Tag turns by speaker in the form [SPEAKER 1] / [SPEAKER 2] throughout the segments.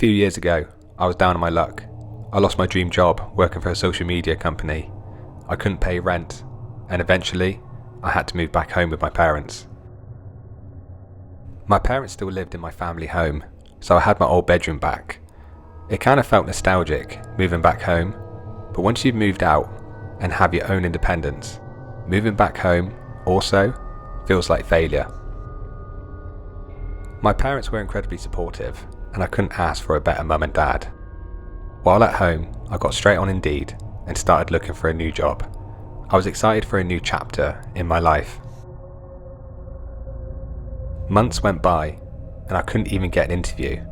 [SPEAKER 1] few years ago, I was down on my luck. I lost my dream job working for a social media company. I couldn't pay rent, and eventually, I had to move back home with my parents. My parents still lived in my family home, so I had my old bedroom back. It kind of felt nostalgic moving back home, but once you've moved out and have your own independence, moving back home also feels like failure. My parents were incredibly supportive, and I couldn't ask for a better mum and dad. While at home, I got straight on Indeed and started looking for a new job. I was excited for a new chapter in my life. Months went by, and I couldn't even get an interview.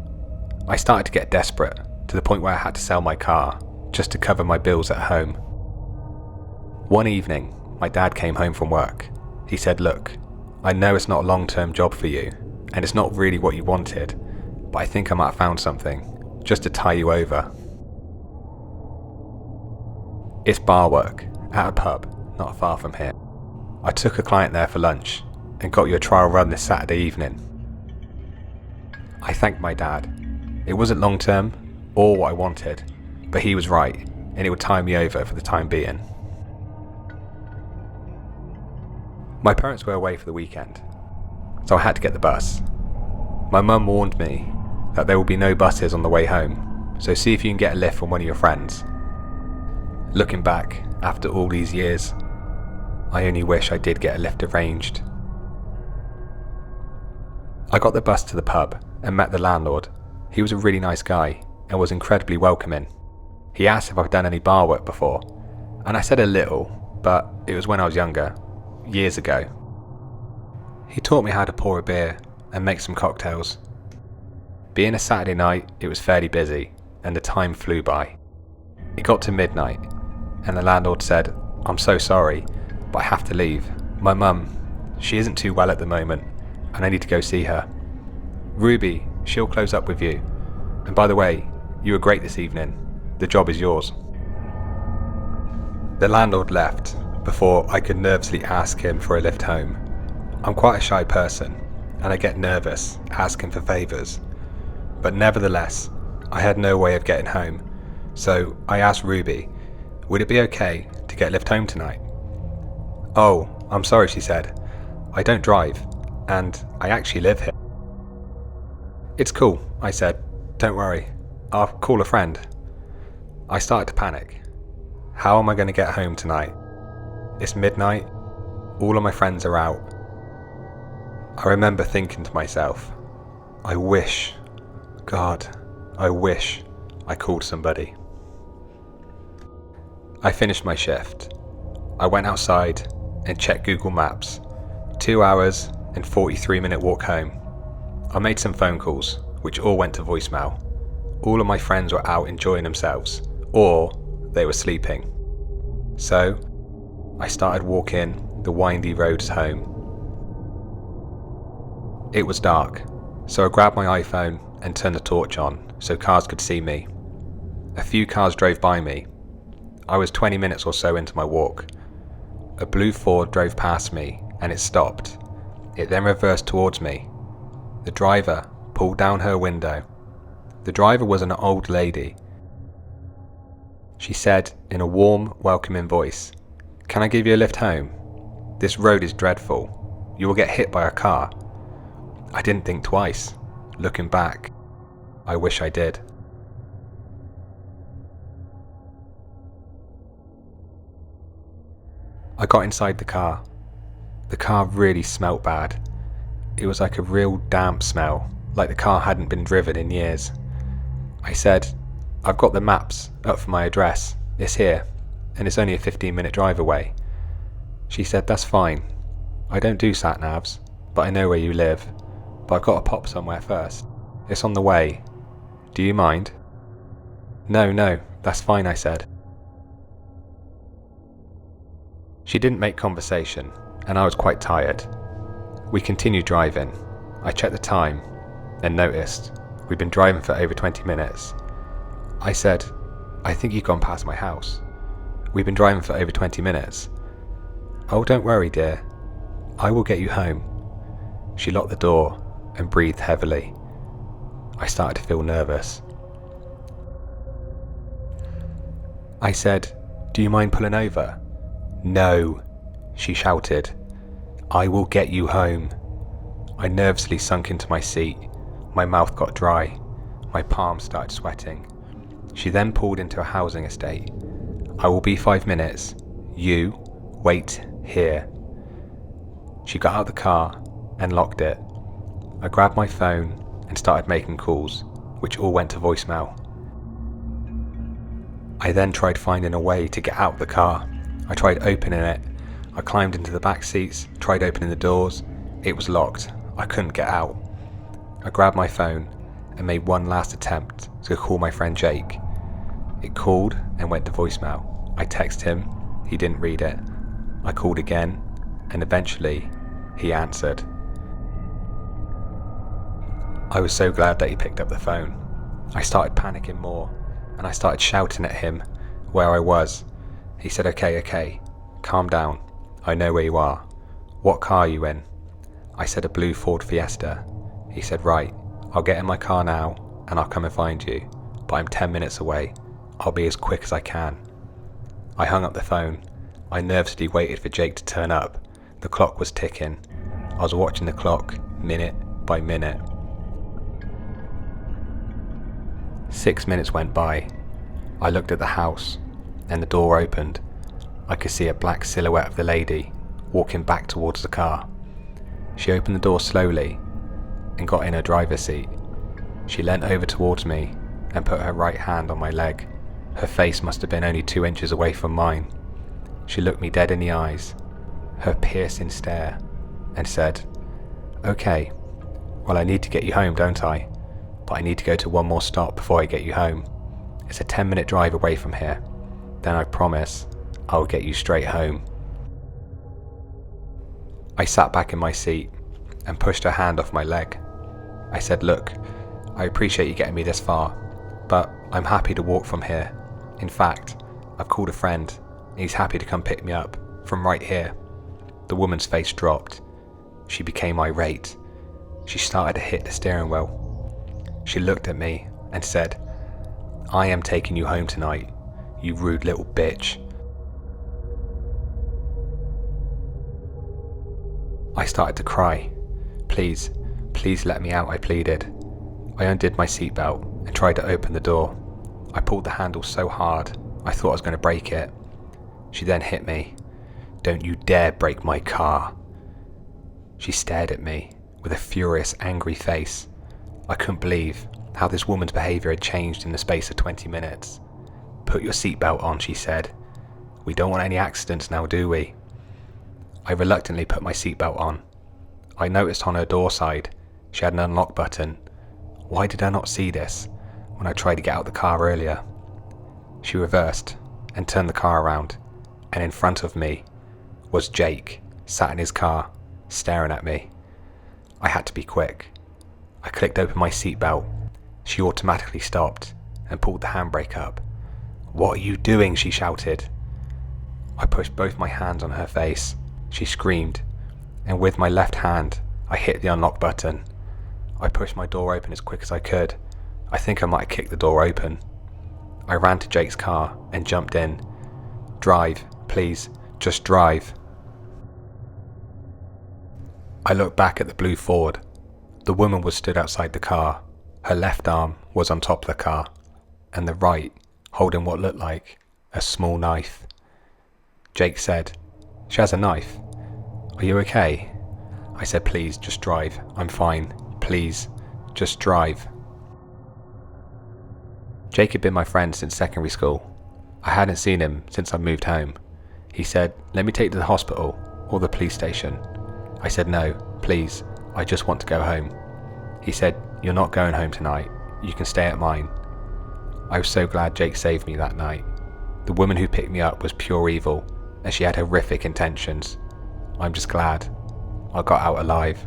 [SPEAKER 1] I started to get desperate, to the point where I had to sell my car just to cover my bills at home. One evening, my dad came home from work. He said, "Look, I know it's not a long-term job for you, and it's not really what you wanted, but I think I might have found something, just to tie you over. It's bar work, at a pub, not far from here. I took a client there for lunch, and got you a trial run this Saturday evening." I thanked my dad. It wasn't long-term, or what I wanted, but he was right, and it would tie me over for the time being. My parents were away for the weekend, so I had to get the bus. My mum warned me that there will be no buses on the way home, so see if you can get a lift from one of your friends. Looking back, after all these years, I only wish I did get a lift arranged. I got the bus to the pub and met the landlord. He was a really nice guy and was incredibly welcoming. He asked if I've done any bar work before, and I said a little, but it was when I was younger, years ago. He taught me how to pour a beer and make some cocktails. Being a Saturday night, it was fairly busy, and the time flew by. It got to midnight, and the landlord said, "I'm so sorry, but I have to leave. My mum, she isn't too well at the moment, and I need to go see her. Ruby, she'll close up with you. And by the way, you were great this evening. The job is yours." The landlord left before I could nervously ask him for a lift home. I'm quite a shy person, and I get nervous asking for favours. But nevertheless, I had no way of getting home, so I asked Ruby, would it be okay to get a lift home tonight? "Oh, I'm sorry," she said. "I don't drive, and I actually live here." "It's cool," I said. "Don't worry, I'll call a friend." I started to panic. How am I going to get home tonight? It's midnight, all of my friends are out. I remember thinking to myself, I wish I called somebody. I finished my shift. I went outside and checked Google Maps. 2 hours and 43-minute walk home. I made some phone calls, which all went to voicemail. All of my friends were out enjoying themselves, or they were sleeping. So, I started walking the windy roads home. It was dark, so I grabbed my iPhone and turned the torch on so cars could see me. A few cars drove by me. I was 20 minutes or so into my walk. A blue Ford drove past me and it stopped. It then reversed towards me. The driver pulled down her window. The driver was an old lady. She said in a warm, welcoming voice, "Can I give you a lift home? This road is dreadful. You will get hit by a car." I didn't think twice. Looking back, I wish I did. I got inside the car. The car really smelt bad. It was like a real damp smell, like the car hadn't been driven in years. I said, "I've got the maps up for my address. It's here, and it's only a 15-minute drive away." She said, "That's fine. I don't do sat-navs, but I know where you live. But I've got to pop somewhere first. It's on the way. Do you mind?" No, that's fine," I said. She didn't make conversation, and I was quite tired. We continued driving. I checked the time, and noticed we'd been driving for over 20 minutes. I said, "I think you've gone past my house. We've been driving for over 20 minutes. "Oh, don't worry, dear. I will get you home." She locked the door and breathed heavily. I started to feel nervous. I said, "Do you mind pulling over?" "No," she shouted. "I will get you home." I nervously sunk into my seat. My mouth got dry. My palms started sweating. She then pulled into a housing estate. "I will be 5 minutes. You wait here." She got out the car and locked it. I grabbed my phone and started making calls, which all went to voicemail. I then tried finding a way to get out the car. I tried opening it. I climbed into the back seats, tried opening the doors. It was locked. I couldn't get out. I grabbed my phone and made one last attempt to call my friend Jake. It called and went to voicemail. I texted him. He didn't read it. I called again, and eventually he answered. I was so glad that he picked up the phone. I started panicking more, and I started shouting at him where I was. He said, okay, calm down. I know where you are. What car are you in?" I said, "A blue Ford Fiesta." He said, "Right, I'll get in my car now and I'll come and find you, but I'm 10 minutes away. I'll be as quick as I can." I hung up the phone. I nervously waited for Jake to turn up. The clock was ticking. I was watching the clock minute by minute. 6 minutes went by. I looked at the house and the door opened. I could see a black silhouette of the lady walking back towards the car. She opened the door slowly and got in her driver's seat. She leant over towards me and put her right hand on my leg. Her face must have been only 2 inches away from mine. She looked me dead in the eyes, her piercing stare, and said, "Okay, well, I need to get you home, don't I? But I need to go to one more stop before I get you home. It's a 10-minute drive away from here. Then I promise I'll get you straight home." I sat back in my seat and pushed her hand off my leg. I said, "Look, I appreciate you getting me this far, but I'm happy to walk from here. In fact, I've called a friend and he's happy to come pick me up from right here." The woman's face dropped. She became irate. She started to hit the steering wheel. She looked at me and said, "I am taking you home tonight, you rude little bitch." I started to cry. Please let me out," I pleaded. I undid my seatbelt and tried to open the door. I pulled the handle so hard, I thought I was going to break it. She then hit me. "Don't you dare break my car." She stared at me with a furious, angry face. I couldn't believe how this woman's behaviour had changed in the space of 20 minutes. "Put your seatbelt on," she said. "We don't want any accidents now, do we?" I reluctantly put my seatbelt on. I noticed on her door side she had an unlock button. Why did I not see this when I tried to get out the car earlier? She reversed and turned the car around, and in front of me was Jake, sat in his car, staring at me. I had to be quick. I clicked open my seatbelt. She automatically stopped and pulled the handbrake up. "What are you doing?" she shouted. I pushed both my hands on her face. She screamed, and with my left hand, I hit the unlock button. I pushed my door open as quick as I could. I think I might have kicked the door open. I ran to Jake's car and jumped in. "Drive, please, just drive." I looked back at the blue Ford. The woman was stood outside the car. Her left arm was on top of the car, and the right holding what looked like a small knife. Jake said, "She has a knife. Are you okay?" I said, "Please, just drive. I'm fine. Please, just drive." Jake had been my friend since secondary school. I hadn't seen him since I moved home. He said, "Let me take you to the hospital or the police station." I said, "No, please, I just want to go home." He said, "You're not going home tonight. You can stay at mine." I was so glad Jake saved me that night. The woman who picked me up was pure evil, and she had horrific intentions. I'm just glad I got out alive.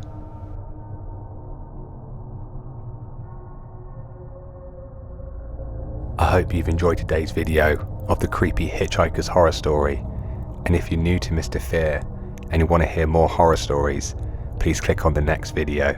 [SPEAKER 1] I hope you've enjoyed today's video of the creepy Hitchhikers horror story, and if you're new to Mr. Fear and you want to hear more horror stories, please click on the next video.